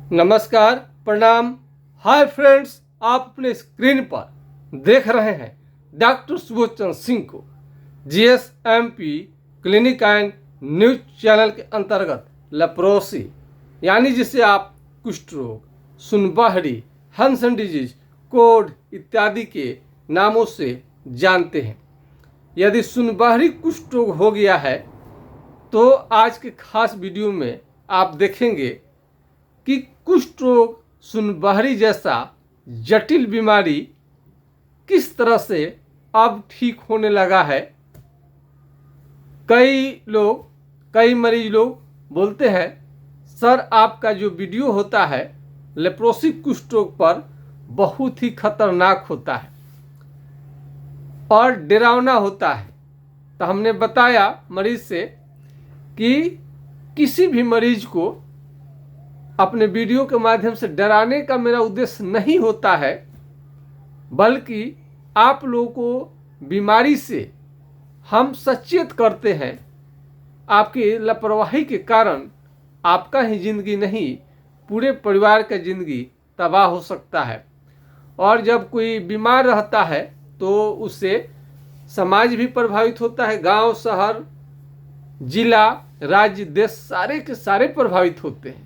नमस्कार, प्रणाम। Hi friends, आप अपने स्क्रीन पर देख रहे हैं डॉक्टर सुबोध चंद्र सिंह को GSMP clinic and news channel के अंतर्गत लेप्रोसी यानी जिसे आप कुष्ठ रोग, सुनबहरी, हंसन डिजीज, कोढ़ इत्यादि के नामों से जानते हैं। यदि सुनबहरी कुष्ठ रोग हो गया है तो आज के खास वीडियो में आप देखेंगे कि कुष्ठ रोग, सुनबहरी जैसा जटिल बीमारी किस तरह से अब ठीक होने लगा है। कई मरीज लोग बोलते हैं, सर आपका जो वीडियो होता है लेप्रोसी कुष्ठ रोग पर बहुत ही खतरनाक होता है और डरावना होता है। तो हमने बताया मरीज से कि किसी भी मरीज को अपने वीडियो के माध्यम से डराने का मेरा उद्देश्य नहीं होता है, बल्कि आप लोगों को बीमारी से हम सचेत करते हैं। आपकी लापरवाही के कारण आपका ही जिंदगी नहीं, पूरे परिवार का जिंदगी तबाह हो सकता है। और जब कोई बीमार रहता है तो उससे समाज भी प्रभावित होता है। गांव, शहर, जिला, राज्य, देश सारे के सारे प्रभावित होते हैं।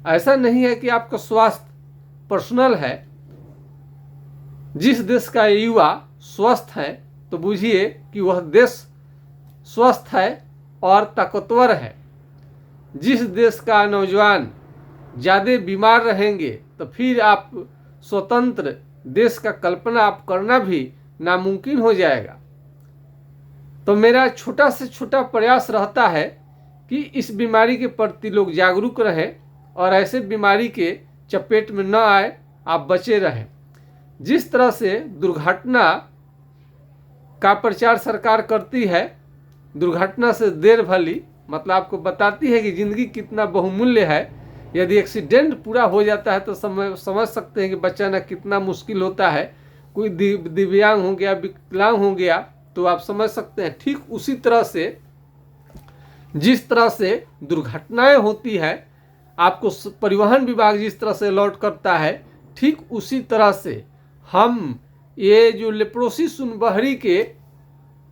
ऐसा नहीं है कि आपका स्वास्थ्य पर्सनल है। जिस देश का युवा स्वस्थ है तो बूझिए कि वह देश स्वस्थ है और ताकतवर है। जिस देश का नौजवान ज़्यादा बीमार रहेंगे तो फिर आप स्वतंत्र देश का कल्पना आप करना भी नामुमकिन हो जाएगा। तो मेरा छोटा से छोटा प्रयास रहता है कि इस बीमारी के प्रति लोग जागरूक रहें और ऐसे बीमारी के चपेट में न आए, आप बचे रहें। जिस तरह से दुर्घटना का प्रचार सरकार करती है, दुर्घटना से देर भली, मतलब आपको बताती है कि ज़िंदगी कितना बहुमूल्य है। यदि एक्सीडेंट पूरा हो जाता है तो समझ सकते हैं कि बचाना कितना मुश्किल होता है। कोई दिव्यांग हो गया, विकलांग हो गया तो आप समझ सकते हैं। ठीक उसी तरह से जिस तरह से दुर्घटनाएं होती है, आपको परिवहन विभाग जिस तरह से अलर्ट करता है, ठीक उसी तरह से हम ये जो लेप्रोसी सुनबहरी के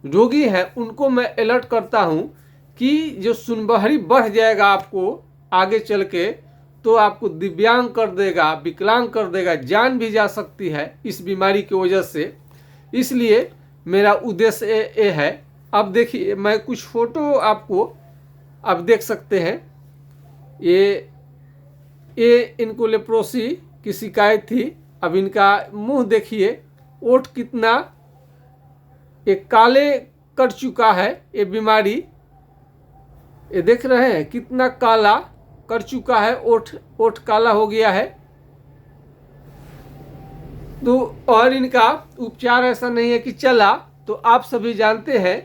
रोगी हैं उनको मैं अलर्ट करता हूँ कि जो सुनबहरी बढ़ जाएगा आपको आगे चल के, तो आपको दिव्यांग कर देगा, विकलांग कर देगा, जान भी जा सकती है इस बीमारी की वजह से। इसलिए मेरा उद्देश्य ये है। अब देखिए, मैं कुछ फोटो आपको अब देख सकते हैं। ये इनको लेप्रोसी की शिकायत थी। अब इनका मुंह देखिए, ओठ कितना एक काले कर चुका है। ये बीमारी, ये देख रहे हैं कितना काला कर चुका है, ओठ काला हो गया है। तो और इनका उपचार ऐसा नहीं है कि चला। तो आप सभी जानते हैं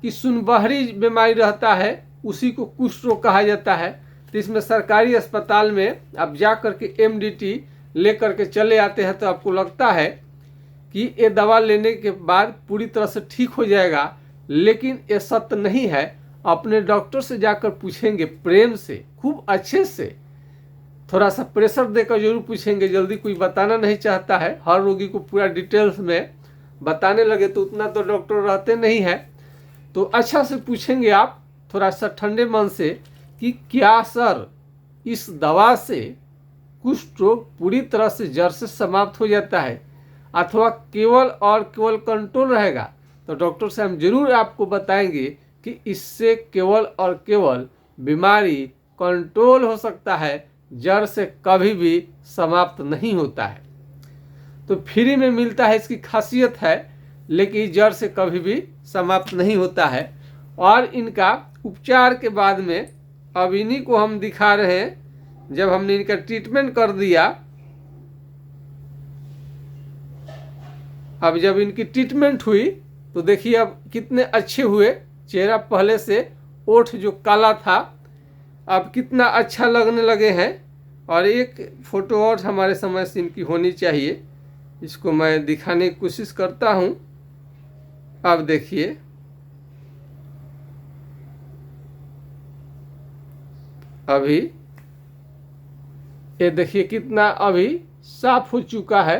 कि सुनबहरी बीमारी रहता है उसी को कुष्ठ रोग कहा जाता है। तो इसमें सरकारी अस्पताल में आप जा कर के MDT ले करके चले आते हैं तो आपको लगता है कि ये दवा लेने के बाद पूरी तरह से ठीक हो जाएगा, लेकिन ये सत्य नहीं है। अपने डॉक्टर से जाकर पूछेंगे, प्रेम से, खूब अच्छे से, थोड़ा सा प्रेशर देकर जरूर पूछेंगे। जल्दी कोई बताना नहीं चाहता है। हर रोगी को पूरा डिटेल्स में बताने लगे तो उतना तो डॉक्टर रहते नहीं है। तो अच्छा से पूछेंगे आप, थोड़ा सा ठंडे मन से, कि क्या सर इस दवा से कुष्ठ रोग पूरी तरह से जड़ से समाप्त हो जाता है अथवा केवल और केवल कंट्रोल रहेगा। तो डॉक्टर से हम जरूर आपको बताएंगे कि इससे केवल और केवल बीमारी कंट्रोल हो सकता है, जड़ से कभी भी समाप्त नहीं होता है। तो फ्री में मिलता है, इसकी खासियत है, लेकिन जड़ से कभी भी समाप्त नहीं होता है। और इनका उपचार के बाद में अब इन्हीं को हम दिखा रहे हैं। जब हमने इनका ट्रीटमेंट कर दिया, अब जब इनकी ट्रीटमेंट हुई तो देखिए अब कितने अच्छे हुए। चेहरा पहले से ओठ जो काला था अब कितना अच्छा लगने लगे हैं। और एक फ़ोटो और हमारे समझ से इनकी होनी चाहिए, इसको मैं दिखाने की कोशिश करता हूँ। अब देखिए, अभी ये देखिए कितना अभी साफ हो चुका है।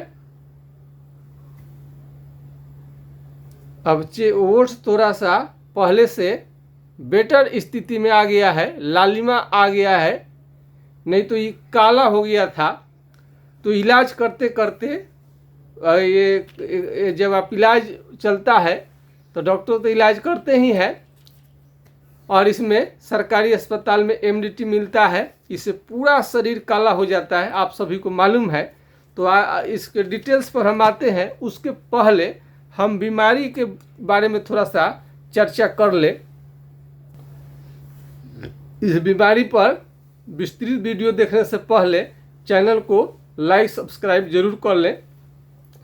अब ओट्स थोड़ा सा पहले से बेटर स्थिति में आ गया है, लालिमा आ गया है, नहीं तो ये काला हो गया था। तो इलाज करते करते ये जब आप इलाज चलता है तो डॉक्टर तो इलाज करते ही हैं, और इसमें सरकारी अस्पताल में एमडीटी मिलता है, इससे पूरा शरीर काला हो जाता है, आप सभी को मालूम है। तो इसके डिटेल्स पर हम आते हैं। उसके पहले हम बीमारी के बारे में थोड़ा सा चर्चा कर ले। इस बीमारी पर विस्तृत वीडियो देखने से पहले चैनल को लाइक सब्सक्राइब जरूर कर लें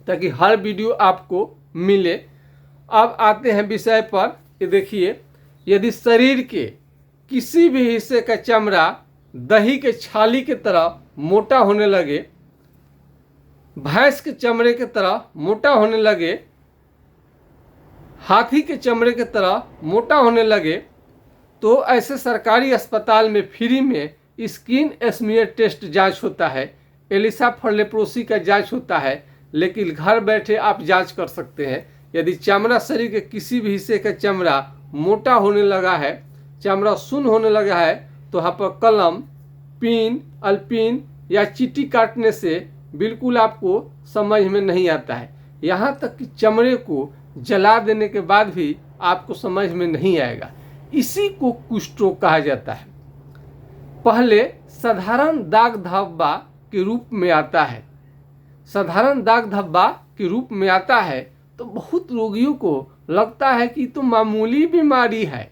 ताकि हर वीडियो आपको मिले। अब आते हैं विषय पर। ये देखिए, यदि शरीर के किसी भी हिस्से का चमड़ा दही के छाली की तरह मोटा होने लगे, भैंस के चमड़े की तरह मोटा होने लगे, हाथी के चमड़े की तरह मोटा होने लगे, तो ऐसे सरकारी अस्पताल में फ्री में स्किन स्मीयर टेस्ट जांच होता है, एलिसा फॉर लेप्रोसी का जांच होता है। लेकिन घर बैठे आप जांच कर सकते हैं। यदि चमड़ा शरीर के किसी भी हिस्से का चमड़ा मोटा होने लगा है, चमड़ा सुन्न होने लगा है, तो यहाँ पर कलम, पिन, अल्पिन या चीटी काटने से बिल्कुल आपको समझ में नहीं आता है। यहाँ तक कि चमड़े को जला देने के बाद भी आपको समझ में नहीं आएगा। इसी को कुष्ठ रोग कहा जाता है। पहले साधारण दाग धब्बा के रूप में आता है, साधारण दाग धब्बा के रूप में आता है, तो बहुत रोगियों को लगता है कि तो मामूली बीमारी है,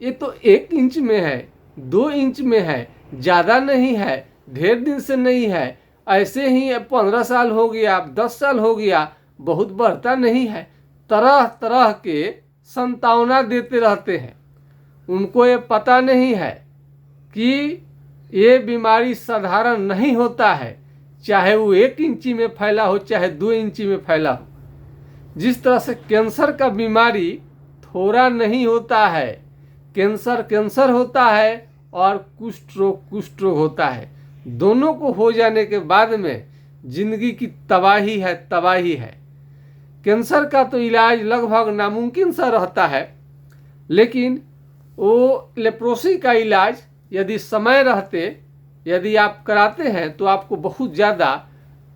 ये तो 1 इंच में है, 2 इंच में है, ज़्यादा नहीं है, ढेर दिन से नहीं है, ऐसे ही 15 साल हो गया, 10 साल हो गया, बहुत बढ़ता नहीं है। तरह तरह के संतावना देते रहते हैं। उनको ये पता नहीं है कि ये बीमारी साधारण नहीं होता है, चाहे वो 1 इंची में फैला हो, चाहे 2 इंची में फैला हो। जिस तरह से कैंसर का बीमारी थोड़ा नहीं होता है, कैंसर कैंसर होता है और कुष्ठ रोग होता है। दोनों को हो जाने के बाद में जिंदगी की तबाही है, तबाही है। कैंसर का तो इलाज लगभग नामुमकिन सा रहता है, लेकिन वो लेप्रोसी का इलाज यदि समय रहते, यदि आप कराते हैं तो आपको बहुत ज़्यादा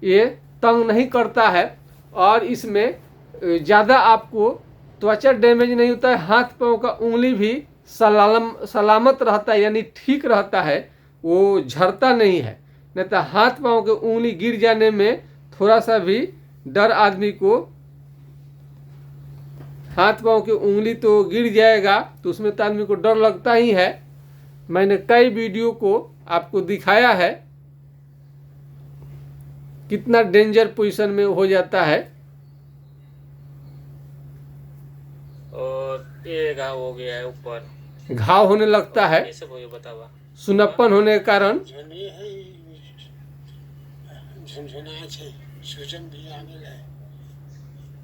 ये तंग नहीं करता है, और इसमें ज़्यादा आपको त्वचा डैमेज नहीं होता है। हाथ पाँव का उंगली भी सलामत रहता है, यानी ठीक रहता है, वो झड़ता नहीं है। नहीं तो हाथ पाँव के उंगली गिर जाने में थोड़ा सा भी डर आदमी को, हाथ पाँव की उंगली तो गिर जाएगा तो उसमें तो आदमी को डर लगता ही है। मैंने कई वीडियो को आपको दिखाया है कितना डेंजर पोजीशन में हो जाता है। और ये घाव हो गया है, ऊपर घाव होने लगता है, ये सब हो बतावा, सुनप्पन होने के कारण।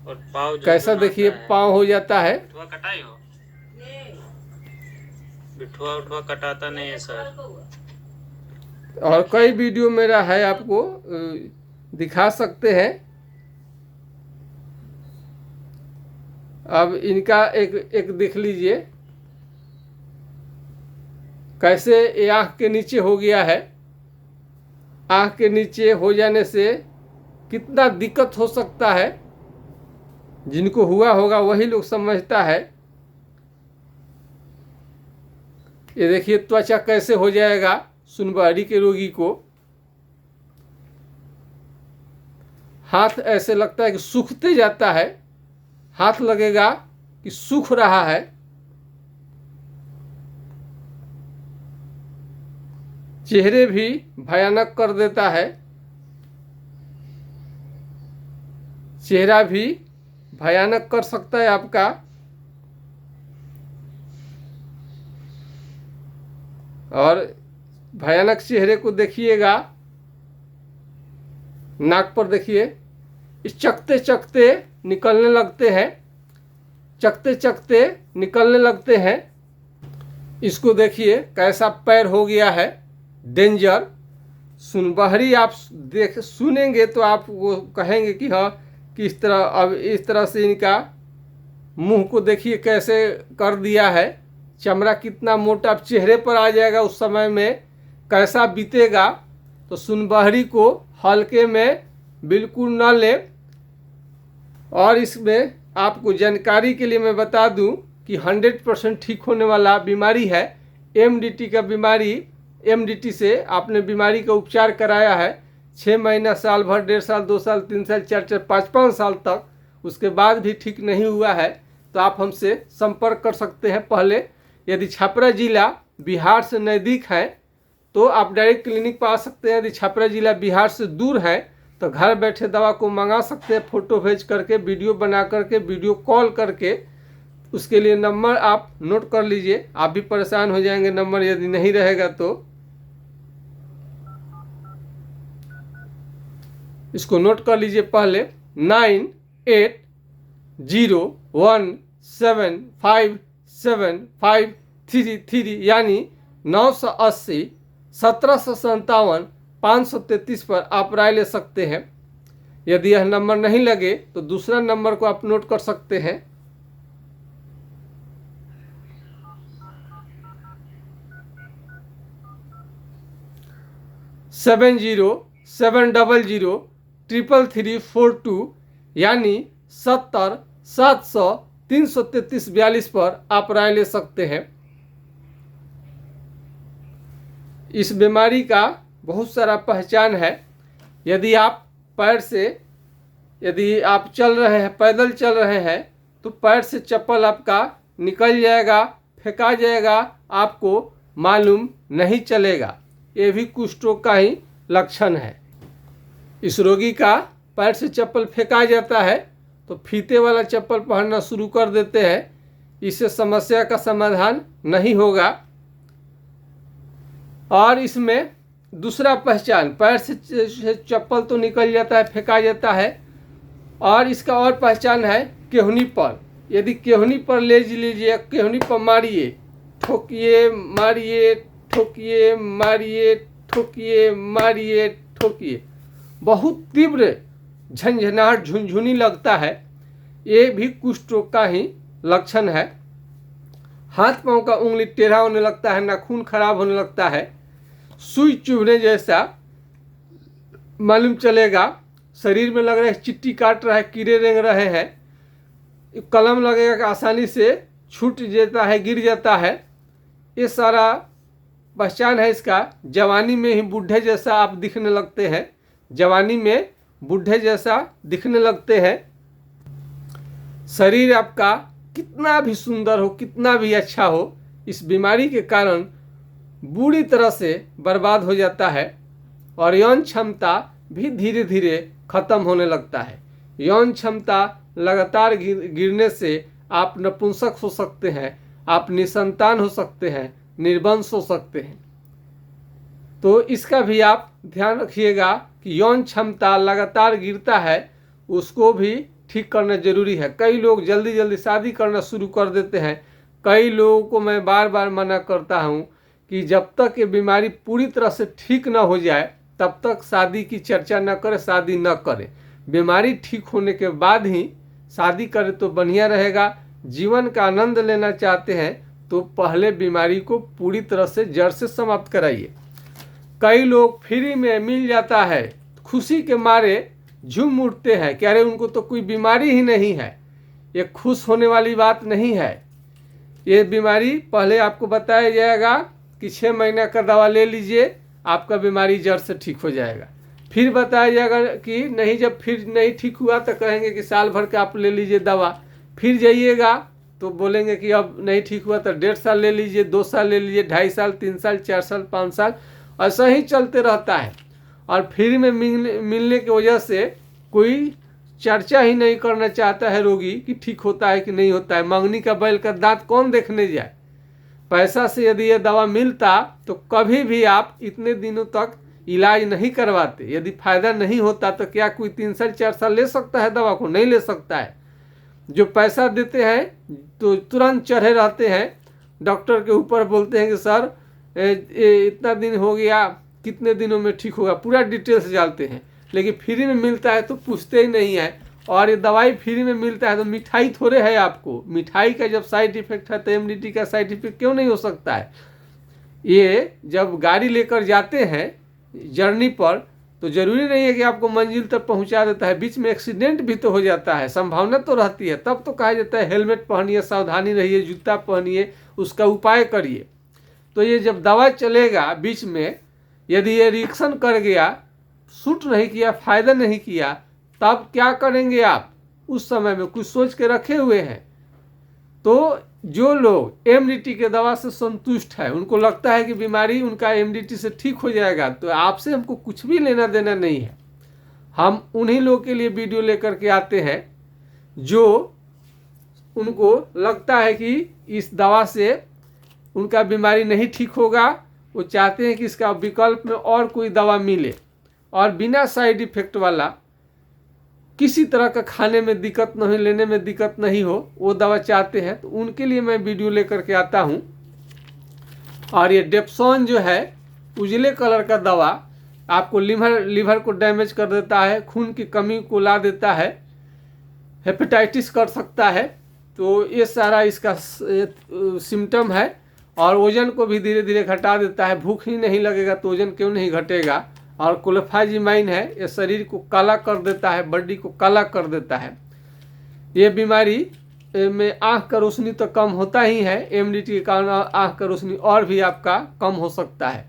और पाँव कैसा देखिए पाँव हो जाता है। बिठुआ कटाई हो, बिठुआ उठुआ कटाता नहीं है सर। और कई वीडियो मेरा है, आपको दिखा सकते हैं। अब इनका एक देख लीजिए कैसे ये आँख के नीचे हो गया है। आँख के नीचे हो जाने से कितना दिक्कत हो सकता है, जिनको हुआ होगा वही लोग समझता है। ये देखिए त्वचा कैसे हो जाएगा सुनबहरी के रोगी को। हाथ ऐसे लगता है कि सूखते जाता है, हाथ लगेगा कि सूख रहा है। चेहरे भी भयानक कर देता है, चेहरा भी भयानक कर सकता है आपका। और भयानक चेहरे को देखिएगा, नाक पर देखिए, इस चकते चकते निकलने लगते हैं, चकते चकते निकलने लगते हैं। इसको देखिए कैसा पैर हो गया है, डेंजर। सुनबहरी आप सुनेंगे तो आप वो कहेंगे कि हाँ किस तरह, अब इस तरह से इनका मुंह को देखिए कैसे कर दिया है, चमड़ा कितना मोटा चेहरे पर आ जाएगा, उस समय में कैसा बीतेगा। तो सुनबहरी को हल्के में बिल्कुल न लें। और इसमें आपको जानकारी के लिए मैं बता दूं कि 100% ठीक होने वाला बीमारी है एमडीटी का बीमारी। एमडीटी से आपने बीमारी का उपचार कराया है 6 महीना, साल भर, 1.5 साल, 2 साल, 3 साल, 4, 5 साल तक, उसके बाद भी ठीक नहीं हुआ है, तो आप हमसे संपर्क कर सकते हैं। पहले यदि छपरा जिला बिहार से नज़दीक है तो आप डायरेक्ट क्लिनिक पर आ सकते हैं। यदि छपरा जिला बिहार से दूर है तो घर बैठे दवा को मंगा सकते हैं, फ़ोटो भेज करके, वीडियो बना करके, वीडियो कॉल करके। उसके लिए नंबर आप नोट कर लीजिए, आप भी परेशान हो जाएंगे नंबर यदि नहीं रहेगा तो। इसको नोट कर लीजिए पहले, 9801757533 यानी 980 1757 533 पर आप राय ले सकते हैं। यदि यह नंबर नहीं लगे तो दूसरा नंबर को आप नोट कर सकते हैं, 7070334342 यानी 70 700 333 42 पर आप राय ले सकते हैं। इस बीमारी का बहुत सारा पहचान है। यदि आप पैर से, यदि आप चल रहे हैं, पैदल चल रहे हैं, तो पैर से चप्पल आपका निकल जाएगा, फेंका जाएगा, आपको मालूम नहीं चलेगा। ये भी कुष्ठ रोग का ही लक्षण है। इस रोगी का पैर से चप्पल फेंका जाता है तो फीते वाला चप्पल पहनना शुरू कर देते हैं। इससे समस्या का समाधान नहीं होगा। और इसमें दूसरा पहचान, पैर से चप्पल तो निकल जाता है, फेंका जाता है, और इसका और पहचान है केहनी पर। यदि केहनी पर ले लीजिए, केहनी पर मारिए, ठोकिए, मारिए, ठोकिए, मारिए, ठोकिए, मारिए, ठोकिए, बहुत तीव्र झंझनाहट, झुनझुनी लगता है, ये भी कुष्ठ रोग का ही लक्षण है। हाथ पांव का उंगली टेढ़ा होने लगता है, नाखून खराब होने लगता है, सुई चुभने जैसा मालूम चलेगा, शरीर में लग रहा है चिट्टी काट रहा है, कीड़े रेंग रहे हैं, कलम लगेगा कि आसानी से छूट जाता है, गिर जाता है। ये सारा पहचान है इसका। जवानी में ही बूढ़े जैसा आप दिखने लगते हैं, जवानी में बूढ़े जैसा दिखने लगते हैं। शरीर आपका कितना भी सुंदर हो, कितना भी अच्छा हो, इस बीमारी के कारण बुरी तरह से बर्बाद हो जाता है। और यौन क्षमता भी धीरे धीरे खत्म होने लगता है। यौन क्षमता लगातार गिरने से आप नपुंसक हो सकते हैं, आप निसंतान हो सकते हैं, निर्वंश हो सकते हैं। तो इसका भी आप ध्यान रखिएगा कि यौन क्षमता लगातार गिरता है, उसको भी ठीक करना जरूरी है। कई लोग जल्दी जल्दी शादी करना शुरू कर देते हैं। कई लोगों को मैं बार बार मना करता हूँ कि जब तक ये बीमारी पूरी तरह से ठीक ना हो जाए तब तक शादी की चर्चा न करें, शादी न करें। बीमारी ठीक होने के बाद ही शादी करें तो बढ़िया रहेगा। जीवन का आनंद लेना चाहते हैं तो पहले बीमारी को पूरी तरह से जड़ से समाप्त कराइए। कई लोग फ्री में मिल जाता है, खुशी के मारे झूम उठते हैं कि अरे उनको तो कोई बीमारी ही नहीं है। ये खुश होने वाली बात नहीं है। ये बीमारी पहले आपको बताया जाएगा कि 6 महीने का दवा ले लीजिए, आपका बीमारी जड़ से ठीक हो जाएगा। फिर बताया जाएगा कि नहीं, जब फिर नहीं ठीक हुआ तो कहेंगे कि साल भर का आप ले लीजिए दवा। फिर जाइएगा तो बोलेंगे कि अब नहीं ठीक हुआ तो 1.5 साल ले लीजिए, 2 साल ले लीजिए, 2.5 साल, 3 साल, 4 साल, 5 साल, ऐसा ही चलते रहता है। और फ्री में मिलने की वजह से कोई चर्चा ही नहीं करना चाहता है रोगी कि ठीक होता है कि नहीं होता है। मंगनी का बैल का दांत कौन देखने जाए। पैसा से यदि ये दवा मिलता तो कभी भी आप इतने दिनों तक इलाज नहीं करवाते। यदि फायदा नहीं होता तो क्या कोई 3 साल 4 साल ले सकता है दवा को? नहीं ले सकता है। जो पैसा देते हैं तो तुरंत चढ़े रहते हैं डॉक्टर के ऊपर, बोलते हैं कि सर इतना दिन हो गया, कितने दिनों में ठीक होगा, पूरा डिटेल से जानते हैं। लेकिन फ्री में मिलता है तो पूछते ही नहीं है। और ये दवाई फ्री में मिलता है तो मिठाई थोड़े है आपको। मिठाई का जब साइड इफेक्ट है तो एमडीटी का साइड इफेक्ट क्यों नहीं हो सकता है। ये जब गाड़ी लेकर जाते हैं जर्नी पर तो ज़रूरी नहीं है कि आपको मंजिल तक पहुंचा देता है, बीच में एक्सीडेंट भी तो हो जाता है, संभावना तो रहती है। तब तो कहा जाता है हेलमेट पहनिए, सावधानी रहिए, जूता पहनिए, उसका उपाय करिए। तो ये जब दवा चलेगा बीच में यदि ये रिएक्शन कर गया, सूट नहीं किया, फ़ायदा नहीं किया, तब क्या करेंगे आप। उस समय में कुछ सोच के रखे हुए हैं। तो जो लोग एमडीटी के दवा से संतुष्ट है, उनको लगता है कि बीमारी उनका एमडीटी से ठीक हो जाएगा, तो आपसे हमको कुछ भी लेना देना नहीं है। हम उन्हीं लोगों के लिए वीडियो लेकर के आते हैं जो उनको लगता है कि इस दवा से उनका बीमारी नहीं ठीक होगा, वो चाहते हैं कि इसका विकल्प में और कोई दवा मिले और बिना साइड इफेक्ट वाला, किसी तरह का खाने में दिक्कत नहीं, लेने में दिक्कत नहीं हो, वो दवा चाहते हैं। तो उनके लिए मैं वीडियो लेकर के आता हूँ। और ये डेप्सोन जो है उजले कलर का दवा आपको लीवर को डैमेज कर देता है, खून की कमी को ला देता है, हेपेटाइटिस कर सकता है। तो ये सारा इसका सिम्टम है। और वजन को भी धीरे धीरे घटा देता है। भूख ही नहीं लगेगा तो वजन क्यों नहीं घटेगा। और क्लोफाजिमाइन है, ये शरीर को काला कर देता है, बॉडी को काला कर देता है। ये बीमारी में आँख का रोशनी तो कम होता ही है, एमडीटी के कारण आँख का रोशनी और भी आपका कम हो सकता है।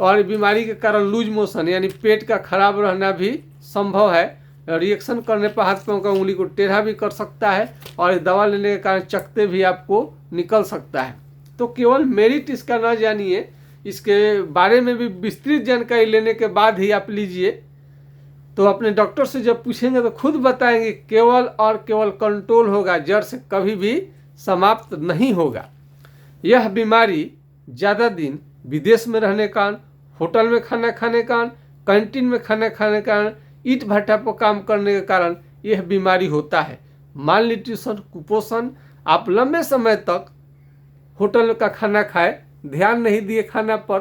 और बीमारी के कारण लूज मोशन यानी पेट का खराब रहना भी संभव है। रिएक्शन करने पर हाथ पाँव का उंगली को टेढ़ा भी कर सकता है। और दवा लेने के कारण चकते भी आपको निकल सकता है। तो केवल मेरिट इसका न जानिए, इसके बारे में भी विस्तृत जानकारी लेने के बाद ही आप लीजिए। तो अपने डॉक्टर से जब पूछेंगे तो खुद बताएंगे, केवल और केवल कंट्रोल होगा, जड़ से कभी भी समाप्त नहीं होगा। यह बीमारी ज़्यादा दिन विदेश में रहने के कारण, होटल में खाना खाने के कारण, कैंटीन में खाना खाने के कारण, ईंट भट्टा पर काम करने के कारण यह बीमारी होता है। माल न्यूट्रिशन, कुपोषण, आप लंबे समय तक होटल का खाना खाए, ध्यान नहीं दिए खाना पर,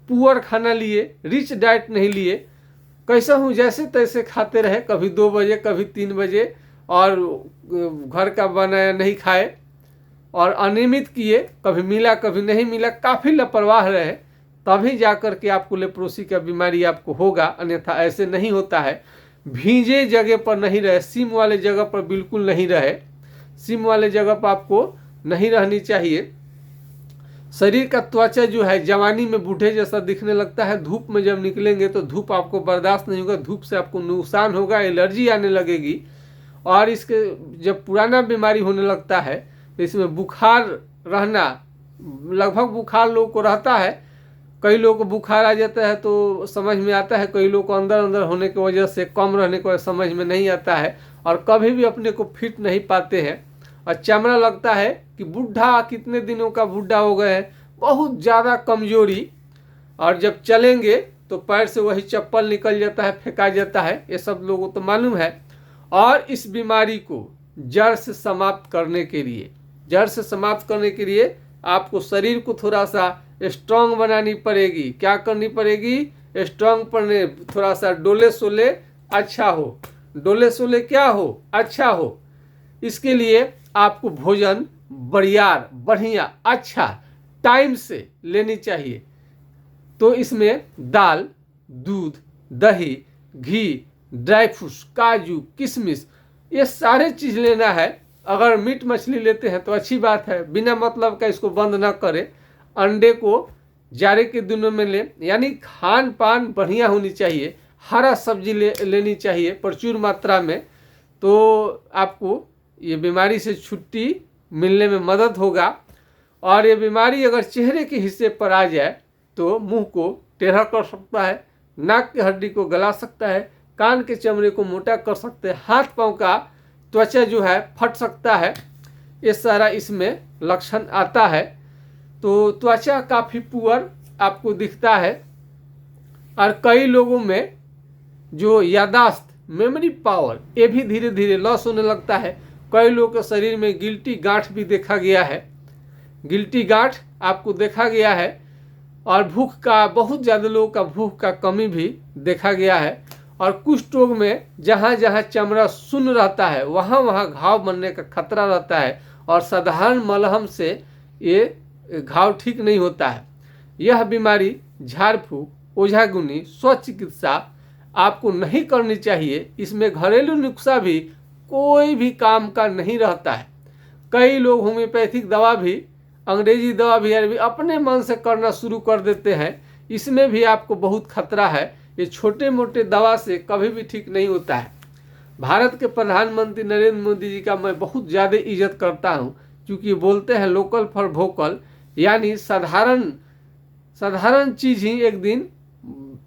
पुअर खाना लिए, रिच डाइट नहीं लिए, कैसा हूँ जैसे तैसे खाते रहे, कभी 2 बजे कभी 3 बजे, और घर का बनाया नहीं खाए, और अनियमित किए, कभी मिला कभी नहीं मिला, काफ़ी लापरवाह रहे, तभी जा कर के आपको लेप्रोसी का बीमारी आपको होगा। अन्यथा ऐसे नहीं होता है। भींजे जगह पर नहीं रहे, सीम वाले जगह पर बिल्कुल नहीं रहे। सीम वाले जगह पर आपको नहीं रहनी चाहिए। शरीर का त्वचा जो है जवानी में बूढ़े जैसा दिखने लगता है। धूप में जब निकलेंगे तो धूप आपको बर्दाश्त नहीं होगा, धूप से आपको नुकसान होगा, एलर्जी आने लगेगी। और इसके जब पुराना बीमारी होने लगता है तो इसमें बुखार रहना, लगभग बुखार लोगों को रहता है। कई लोगों को बुखार आ जाता है तो समझ में आता है, कई लोगों को अंदर अंदर होने की वजह से, कम रहने की वजह से समझ में नहीं आता है, और कभी भी अपने को फिट नहीं पाते हैं। और चमड़ा लगता है कि बूढ़ा, कितने दिनों का बूढ़ा हो गए हैं, बहुत ज़्यादा कमजोरी। और जब चलेंगे तो पैर से वही चप्पल निकल जाता है, फेंका जाता है। ये सब लोगों को तो मालूम है। और इस बीमारी को जड़ से समाप्त करने के लिए आपको शरीर को थोड़ा सा स्ट्रांग बनानी पड़ेगी। क्या करनी पड़ेगी? स्ट्रांग पड़ने, थोड़ा सा डोले सोले अच्छा हो। डोले सोले क्या हो? अच्छा हो। इसके लिए आपको भोजन बढ़िया अच्छा टाइम से लेनी चाहिए। तो इसमें दाल, दूध, दही, घी, ड्राई फ्रूट्स, काजू, किशमिश, ये सारे चीज़ लेना है। अगर मीट मछली लेते हैं तो अच्छी बात है, बिना मतलब का इसको बंद ना करें। अंडे को जाड़े के दिनों में लें, यानी खान पान बढ़िया होनी चाहिए। हरा सब्जी लेनी चाहिए प्रचुर मात्रा में। तो आपको ये बीमारी से छुट्टी मिलने में मदद होगा। और ये बीमारी अगर चेहरे के हिस्से पर आ जाए तो मुंह को टेढ़ा कर सकता है, नाक की हड्डी को गला सकता है, कान के चमड़े को मोटा कर सकते हैं, हाथ पांव का त्वचा जो है फट सकता है। ये सारा इसमें लक्षण आता है। तो त्वचा काफ़ी पुअर आपको दिखता है। और कई लोगों में जो यादाश्त, मेमोरी पावर, ये भी धीरे धीरे लॉस होने लगता है। कई लोगों के शरीर में गिल्टी गांठ भी देखा गया है। गिल्टी गांठ आपको देखा गया है। और भूख का, बहुत ज़्यादा लोगों का भूख का कमी भी देखा गया है। और कुष्ठ रोग में जहाँ जहाँ चमड़ा शून्य रहता है वहाँ वहाँ घाव बनने का खतरा रहता है और साधारण मलहम से ये घाव ठीक नहीं होता है। यह बीमारी झाड़ फूँक, ओझागुनी, स्वचिकित्सा आपको नहीं करनी चाहिए। इसमें घरेलू नुस्खा भी कोई भी काम का नहीं रहता है। कई लोग होम्योपैथिक दवा भी, अंग्रेजी दवा भी अपने मन से करना शुरू कर देते हैं। इसमें भी आपको बहुत खतरा है। ये छोटे मोटे दवा से कभी भी ठीक नहीं होता है। भारत के प्रधानमंत्री नरेंद्र मोदी जी का मैं बहुत ज़्यादा इज्जत करता हूँ, क्योंकि बोलते हैं लोकल फॉर वोकल, यानी साधारण चीज़ ही एक दिन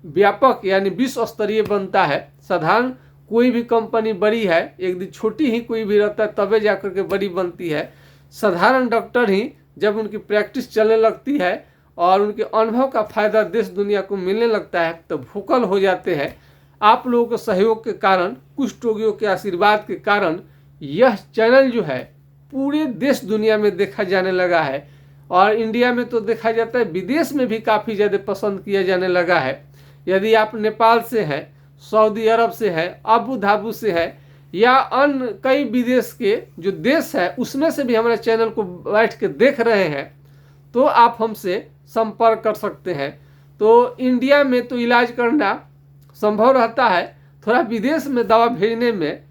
व्यापक यानी विश्व स्तरीय बनता है। साधारण कोई भी कंपनी बड़ी है, एक दिन छोटी ही कोई भी रहता है तबे जाकर के बड़ी बनती है। साधारण डॉक्टर ही जब उनकी प्रैक्टिस चलने लगती है और उनके अनुभव का फायदा देश दुनिया को मिलने लगता है तो वोकल हो जाते हैं। आप लोगों के सहयोग के कारण, कुष्ठ रोगियों के आशीर्वाद के कारण यह चैनल जो है पूरे देश दुनिया में देखा जाने लगा है। और इंडिया में तो देखा जाता है, विदेश में भी काफ़ी ज़्यादा पसंद किया जाने लगा है। यदि आप नेपाल से हैं, सऊदी अरब से है, अबू धाबी से है, या अन्य कई विदेश के जो देश है उसमें से भी हमारे चैनल को बैठ के देख रहे हैं, तो आप हमसे संपर्क कर सकते हैं। तो इंडिया में तो इलाज करना संभव रहता है, थोड़ा विदेश में दवा भेजने में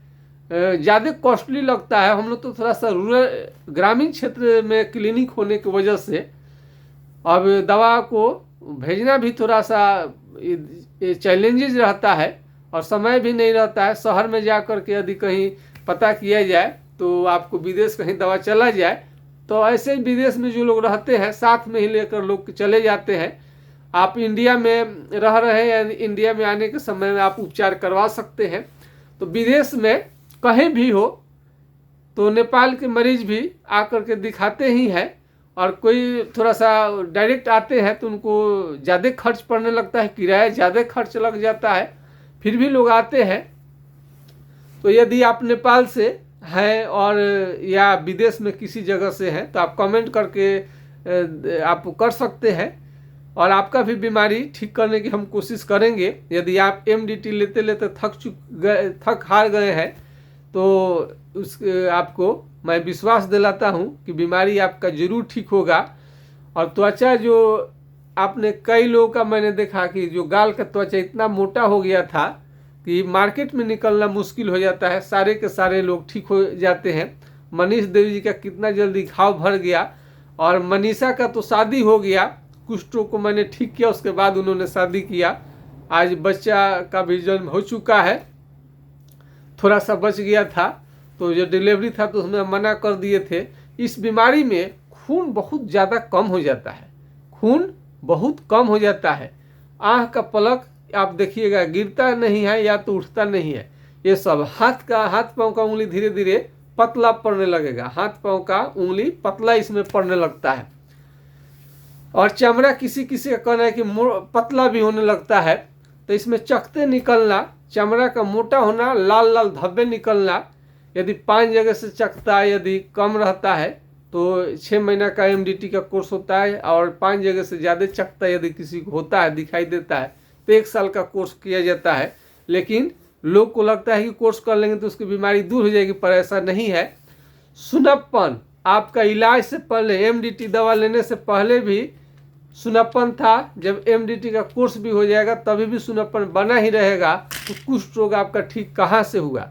ज़्यादा कॉस्टली लगता है। हम लोग तो थोड़ा सा रूरल, ग्रामीण क्षेत्र में क्लिनिक होने की वजह से अब दवा को भेजना भी थोड़ा सा चैलेंजेस रहता है और समय भी नहीं रहता है। शहर में जा कर के यदि कहीं पता किया जाए तो आपको विदेश कहीं दवा चला जाए, तो ऐसे विदेश में जो लोग रहते हैं साथ में ही लेकर लोग चले जाते हैं। आप इंडिया में रह रहे हैं, इंडिया में आने के समय में आप उपचार करवा सकते हैं। तो विदेश में कहीं भी हो तो नेपाल के मरीज भी आकर के दिखाते ही हैं। और कोई थोड़ा सा डायरेक्ट आते हैं तो उनको ज़्यादा खर्च पड़ने लगता है, किराया ज़्यादा खर्च लग जाता है, फिर भी लोग आते हैं। तो यदि आप नेपाल से हैं और या विदेश में किसी जगह से हैं तो आप कमेंट करके आप कर सकते हैं और आपका भी बीमारी ठीक करने की हम कोशिश करेंगे। यदि आप MDT लेते लेते थक हार गए हैं तो आपको मैं विश्वास दिलाता हूं कि बीमारी आपका ज़रूर ठीक होगा। और त्वचा जो आपने, कई लोगों का मैंने देखा कि जो गाल का त्वचा इतना मोटा हो गया था कि मार्केट में निकलना मुश्किल हो जाता है, सारे के सारे लोग ठीक हो जाते हैं। मनीष देवी जी का कितना जल्दी घाव भर गया और मनीषा का तो शादी हो गया, कुष्ठ रोग को मैंने ठीक किया, उसके बाद उन्होंने शादी किया। आज बच्चा का भी जन्म हो चुका है, थोड़ा सा बच गया था तो जो डिलीवरी था तो उसमें मना कर दिए थे। इस बीमारी में खून बहुत ज़्यादा कम हो जाता है, खून बहुत कम हो जाता है। आँख का पलक आप देखिएगा गिरता नहीं है या तो उठता नहीं है। ये सब हाथ पाँव का उंगली धीरे धीरे पतला पड़ने लगेगा, हाथ पाँव का उंगली पतला इसमें पड़ने लगता है। और चमड़ा किसी किसी का कहना है कि पतला भी होने लगता है। तो इसमें चकते निकलना, चमड़ा का मोटा होना, लाल लाल धब्बे निकलना, यदि 5 जगह से चकता यदि कम रहता है तो 6 महीना का MDT का कोर्स होता है। और 5 जगह से ज़्यादा चकता यदि किसी को होता है, दिखाई देता है, तो 1 साल का कोर्स किया जाता है। लेकिन लोग को लगता है कि कोर्स कर लेंगे तो उसकी बीमारी दूर हो जाएगी, पर ऐसा नहीं है। सुनप्पन आपका इलाज से पहले, MDT दवा लेने से पहले भी सुनप्पन था, जब MDT का कोर्स भी हो जाएगा तभी भी सुनप्पन बना ही रहेगा, तो कुष्ठ रोग आपका ठीक कहाँ से हुआ।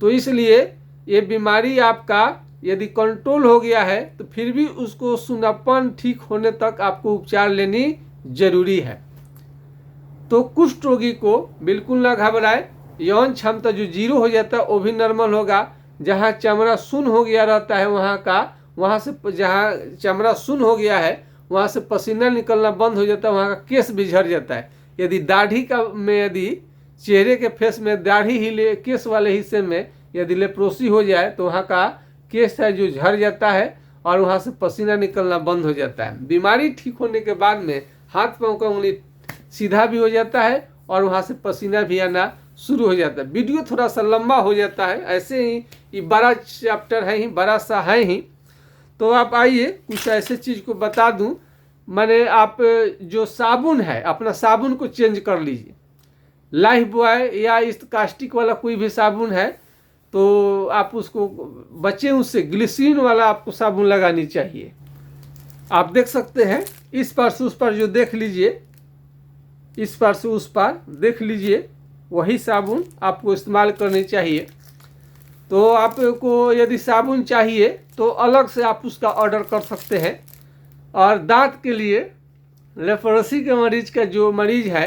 तो इसलिए ये बीमारी आपका यदि कंट्रोल हो गया है तो फिर भी उसको सुनप्पन ठीक होने तक आपको उपचार लेनी जरूरी है। तो कुष्ठ रोगी को बिल्कुल ना घबराए। यौन क्षमता जो 0 हो जाता है वो भी नॉर्मल होगा। जहाँ चमड़ा शून्य हो गया रहता है वहाँ से जहाँ चमड़ा शून्य हो गया है वहाँ से पसीना निकलना बंद हो जाता है, वहाँ का केस भी झड़ जाता है। यदि दाढ़ी का में, यदि चेहरे के फेस में दाढ़ी ही केस वाले हिस्से में यदि लेप्रोसी हो जाए तो वहाँ का केस है जो झड़ जाता है और वहाँ से पसीना निकलना बंद हो जाता है। बीमारी ठीक होने के बाद में हाथ पाँव का उंगली सीधा भी हो जाता है और वहाँ से पसीना भी आना शुरू हो जाता है। वीडियो थोड़ा सा लंबा हो जाता है, ऐसे ही ये बड़ा चैप्टर है ही, बड़ा सा है ही। तो आप आइए कुछ ऐसे चीज़ को बता दूं माने आप जो साबुन है अपना साबुन को चेंज कर लीजिए। लाइफ बॉय या इस कास्टिक वाला कोई भी साबुन है तो आप उसको बचें उससे, ग्लिसरीन वाला आपको साबुन लगानी चाहिए। आप देख सकते हैं इस पार से उस पार जो देख लीजिए, इस पार से उस पार देख लीजिए, वही साबुन आपको इस्तेमाल करनी चाहिए। तो आपको यदि साबुन चाहिए तो अलग से आप उसका ऑर्डर कर सकते हैं। और दांत के लिए लेप्रोसी के मरीज का जो मरीज है,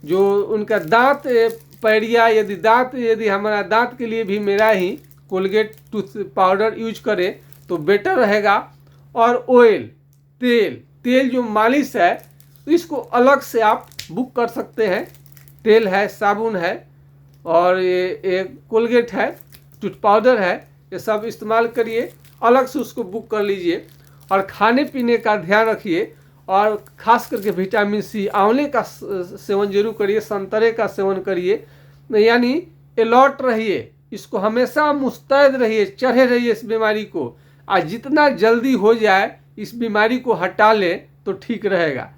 जो उनका दांत पैरिया, यदि हमारा दांत के लिए भी मेरा ही कोलगेट टूथ पाउडर यूज करें तो बेटर रहेगा। और ऑयल, तेल जो मालिश है इसको अलग से आप बुक कर सकते हैं। तेल है, साबुन है और ये कोलगेट है, टूथ पाउडर है, ये सब इस्तेमाल करिए, अलग से उसको बुक कर लीजिए। और खाने पीने का ध्यान रखिए और ख़ास करके विटामिन सी, आंवले का सेवन जरूर करिए, संतरे का सेवन करिए, यानी अलर्ट रहिए, इसको हमेशा मुस्तैद रहिए, चढ़े रहिए इस बीमारी को। आज जितना जल्दी हो जाए इस बीमारी को हटा लें तो ठीक रहेगा।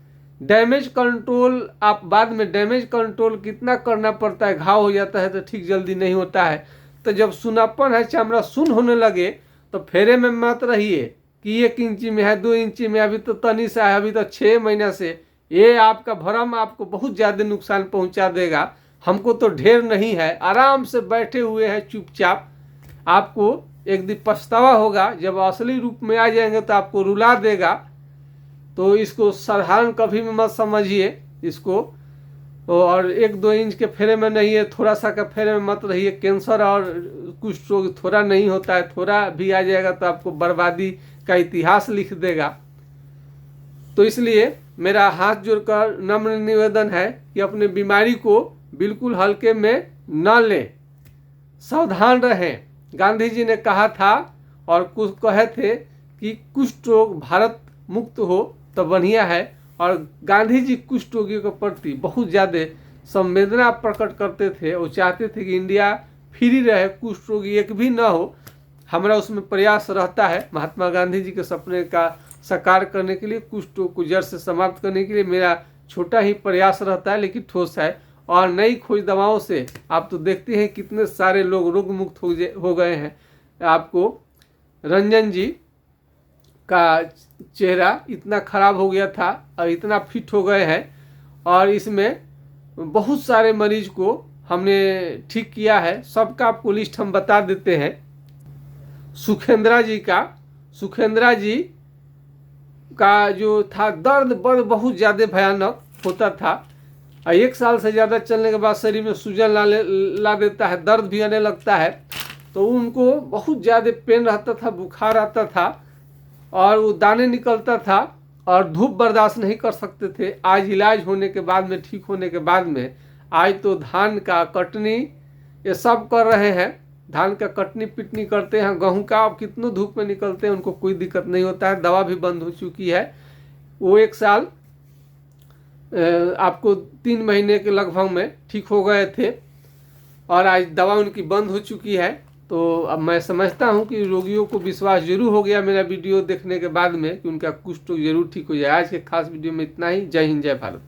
डैमेज कंट्रोल आप बाद में, डैमेज कंट्रोल कितना करना पड़ता है, घाव हो जाता है तो ठीक जल्दी नहीं होता है। तो जब सुनापन है, चमड़ा सुन होने लगे तो फेरे में मत रहिए कि 1 इंची में है, 2 इंची में, अभी तो तनी सा है, अभी तो 6 महीना से। ये आपका भ्रम आपको बहुत ज़्यादा नुकसान पहुंचा देगा। हमको तो ढेर नहीं है, आराम से बैठे हुए हैं चुपचाप। आपको एक दिन पछतावा होगा, जब असली रूप में आ जाएंगे तो आपको रुला देगा। तो इसको साधारण कभी भी मत समझिए इसको, और 1-2 इंच के फेरे में नहीं है, थोड़ा सा का फेरे में मत रहिए। कैंसर और कुछ रोग थोड़ा नहीं होता है, थोड़ा भी आ जाएगा तो आपको बर्बादी का इतिहास लिख देगा। तो इसलिए मेरा हाथ जोड़कर नम्र निवेदन है कि अपने बीमारी को बिल्कुल हल्के में न लें, सावधान रहें। गांधी जी ने कहा था और कुछ कहे थे कि कुष्ठ रोग भारत मुक्त हो तो बढ़िया है। और गांधी जी कुष्ठ रोगियों के प्रति बहुत ज़्यादा संवेदना प्रकट करते थे। वो चाहते थे कि इंडिया फ्री रहे, कुष्ठ रोगी एक भी ना हो। हमारा उसमें प्रयास रहता है महात्मा गांधी जी के सपने का साकार करने के लिए, कुष्ठ रोग को जड़ से समाप्त करने के लिए मेरा छोटा ही प्रयास रहता है, लेकिन ठोस है। और नई खोज दवाओं से आप तो देखते हैं कितने सारे लोग रोग मुक्त हो गए हैं। आपको रंजन जी का चेहरा इतना खराब हो गया था और इतना फिट हो गए हैं, और इसमें बहुत सारे मरीज को हमने ठीक किया है। सबका आपको लिस्ट हम बता देते हैं। सुखेंद्रा जी का जो था दर्द बहुत ज़्यादा भयानक होता था। 1 साल से ज़्यादा चलने के बाद शरीर में सूजन ला देता है, दर्द भी आने लगता है। तो उनको बहुत ज़्यादा पेन रहता था, बुखार आता था और वो दाने निकलता था और धूप बर्दाश्त नहीं कर सकते थे। आज इलाज होने के बाद में, ठीक होने के बाद में, आज तो धान का कटनी ये सब कर रहे हैं। धान का कटनी पिटनी करते हैं, गेहूं का अब कितनों धूप में निकलते हैं, उनको कोई दिक्कत नहीं होता है। दवा भी बंद हो चुकी है। वो 1 साल आपको 3 महीने के लगभग में ठीक हो गए थे और आज दवा उनकी बंद हो चुकी है। तो अब मैं समझता हूं कि रोगियों को विश्वास जरूर हो गया मेरा वीडियो देखने के बाद में कि उनका कुष्ठ रोग जरूर ठीक हो जाए। आज के खास वीडियो में इतना ही। जय हिंद, जय भारत।